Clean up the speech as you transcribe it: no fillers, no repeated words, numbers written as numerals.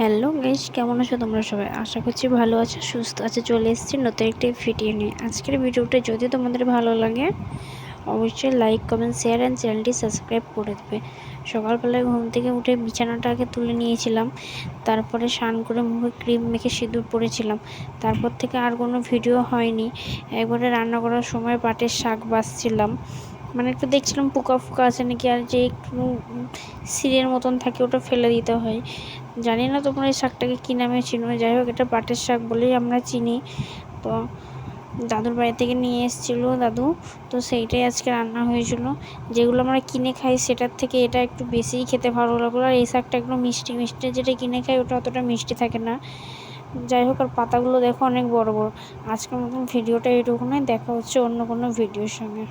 Hello guys, কেমন আছো তোমরা সবাই? আশা করছি ভালো আছো, সুস্থ আছো। চলে এসেছি নতুন একটি ভিডিও নিয়ে। আজকের ভিডিওটা যদি তোমাদের ভালো লাগে অবশ্যই লাইক, কমেন্ট, শেয়ার অ্যান্ড চ্যানেলটি সাবস্ক্রাইব করে দেবে। সকালবেলায় ঘুম থেকে উঠে বিছানাটা আগে তুলে নিয়েছিলাম, তারপরে স্নান করে মুখে ক্রিম মেখে সিঁদুর পরেছিলাম। তারপর থেকে আর কোনো ভিডিও হয়নি। একবারে রান্না করার সময় পাটের শাক বাছছিলাম, মানে একটু দেখছিলাম পোকা ফোকা আছে নাকি, আর যে একটু সিরের মতন থাকে ওটা ফেলে দিতে হয়। জানি না তোমরা এই শাকটাকে কী নামে চিনো, যাই হোক এটা পাটের শাক বলেই আমরা চিনি। তো দাদুর বাড়ি থেকে নিয়ে এসেছিলো দাদু, তো সেইটাই আজকে রান্না হয়েছিল। যেগুলো আমরা কিনে খাই সেটার থেকে এটা একটু বেশিই খেতে ভালো লাগলো। আর এই শাকটা একটু মিষ্টি মিষ্টি, যেটা কিনে খাই ওটা অতটা মিষ্টি থাকে না। যাই হোক, আর পাতাগুলো দেখো অনেক বড় বড়। আজকের মতন ভিডিওটা এইটুকুনই, দেখা হচ্ছে অন্য কোনো ভিডিওর সঙ্গে।